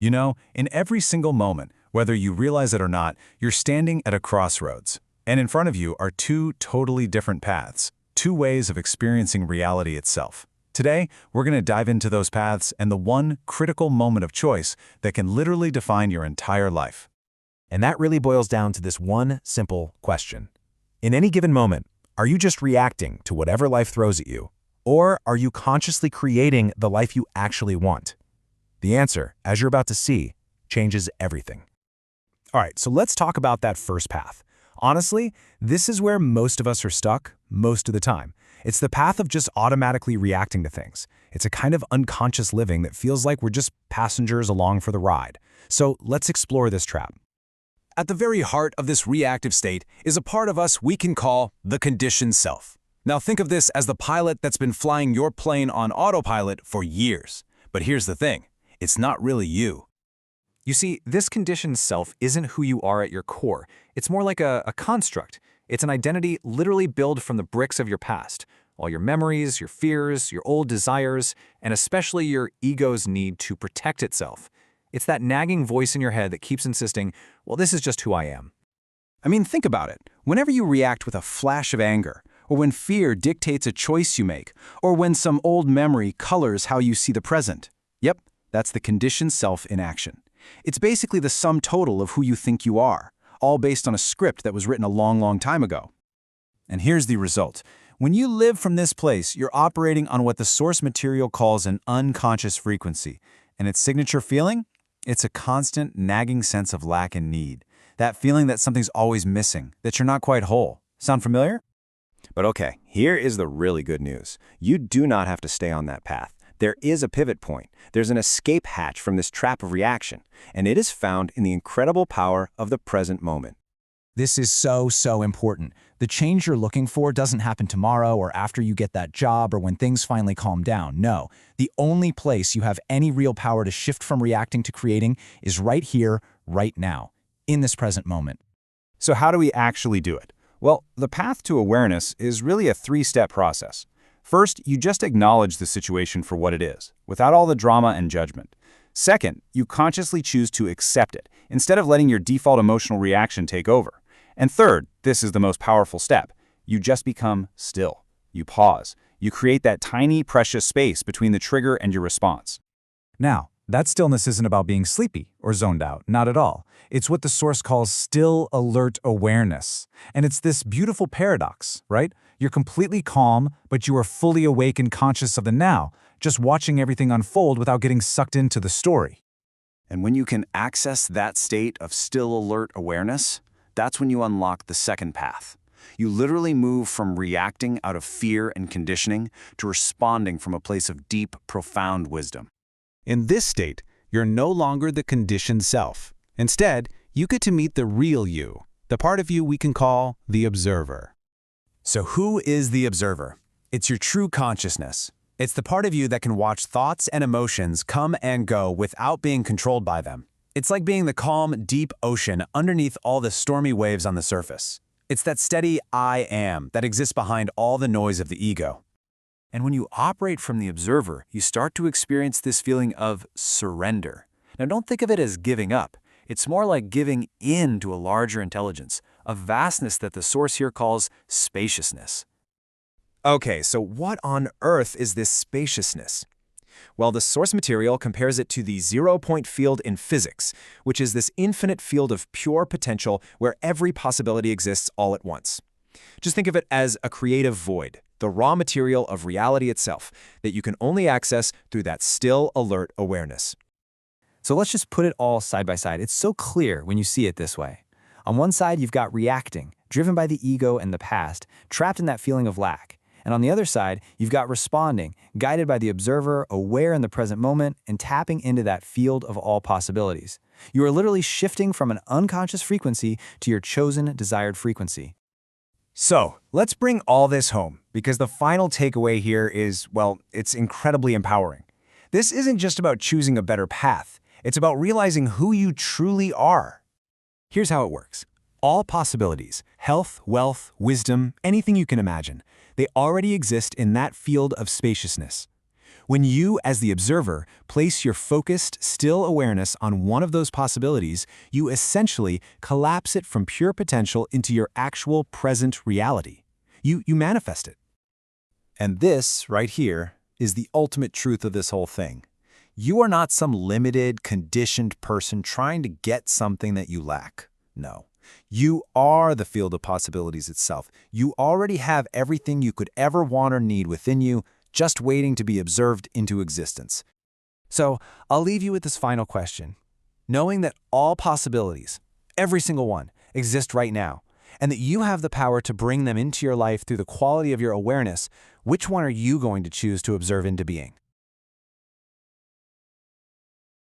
You know, in every single moment, whether you realize it or not, you're standing at a crossroads. And in front of you are two totally different paths, two ways of experiencing reality itself. Today, we're going to dive into those paths and the one critical moment of choice that can literally define your entire life. And that really boils down to this one simple question. In any given moment, are you just reacting to whatever life throws at you? Or are you consciously creating the life you actually want? The answer, as you're about to see, changes everything. All right, so let's talk about that first path. Honestly, this is where most of us are stuck most of the time. It's the path of just automatically reacting to things. It's a kind of unconscious living that feels like we're just passengers along for the ride. So let's explore this trap. At the very heart of this reactive state is a part of us we can call the conditioned self. Now think of this as the pilot that's been flying your plane on autopilot for years. But here's the thing, it's not really you. You see, this conditioned self isn't who you are at your core. It's more like a construct. It's an identity literally built from the bricks of your past. All your memories, your fears, your old desires, and especially your ego's need to protect itself. It's that nagging voice in your head that keeps insisting, well, this is just who I am. I mean, think about it. Whenever you react with a flash of anger, or when fear dictates a choice you make, or when some old memory colors how you see the present. Yep, that's the conditioned self in action. It's basically the sum total of who you think you are, all based on a script that was written a long time ago. And here's the result. When you live from this place, you're operating on what the source material calls an unconscious frequency. And its signature feeling? It's a constant, nagging sense of lack and need. That feeling that something's always missing, that you're not quite whole. Sound familiar? But okay, here is the really good news. You do not have to stay on that path. There is a pivot point. There's an escape hatch from this trap of reaction, and it is found in the incredible power of the present moment. This is so important. The change you're looking for doesn't happen tomorrow or after you get that job or when things finally calm down. No, the only place you have any real power to shift from reacting to creating is right here, right now, in this present moment. So how do we actually do it? Well, the path to awareness is really a three-step process. First, you just acknowledge the situation for what it is, without all the drama and judgment. Second, you consciously choose to accept it, instead of letting your default emotional reaction take over. And third, this is the most powerful step, you just become still. You pause. You create that tiny, precious space between the trigger and your response. Now, that stillness isn't about being sleepy or zoned out, not at all. It's what the source calls still alert awareness. And it's this beautiful paradox, right? You're completely calm, but you are fully awake and conscious of the now, just watching everything unfold without getting sucked into the story. And when you can access that state of still alert awareness, that's when you unlock the second path. You literally move from reacting out of fear and conditioning to responding from a place of deep, profound wisdom. In this state, you're no longer the conditioned self. Instead, you get to meet the real you, the part of you we can call the observer. So who is the observer? It's your true consciousness. It's the part of you that can watch thoughts and emotions come and go without being controlled by them. It's like being the calm, deep ocean underneath all the stormy waves on the surface. It's that steady I am that exists behind all the noise of the ego. And when you operate from the observer, you start to experience this feeling of surrender. Now don't think of it as giving up. It's more like giving in to a larger intelligence, a vastness that the source here calls spaciousness. Okay, so what on earth is this spaciousness? Well, the source material compares it to the zero-point field in physics, which is this infinite field of pure potential where every possibility exists all at once. Just think of it as a creative void, the raw material of reality itself, that you can only access through that still alert awareness. So let's just put it all side by side. It's so clear when you see it this way. On one side, you've got reacting, driven by the ego and the past, trapped in that feeling of lack. And on the other side, you've got responding, guided by the observer, aware in the present moment, and tapping into that field of all possibilities. You are literally shifting from an unconscious frequency to your chosen, desired frequency. So, let's bring all this home, because the final takeaway here is, well, it's incredibly empowering. This isn't just about choosing a better path. It's about realizing who you truly are. Here's how it works. All possibilities, health, wealth, wisdom, anything you can imagine, they already exist in that field of spaciousness. When you, as the observer, place your focused, still awareness on one of those possibilities, you essentially collapse it from pure potential into your actual present reality. You manifest it. And this, right here, is the ultimate truth of this whole thing. You are not some limited, conditioned person trying to get something that you lack. No. You are the field of possibilities itself. You already have everything you could ever want or need within you, just waiting to be observed into existence. So, I'll leave you with this final question. Knowing that all possibilities, every single one, exist right now, and that you have the power to bring them into your life through the quality of your awareness, which one are you going to choose to observe into being?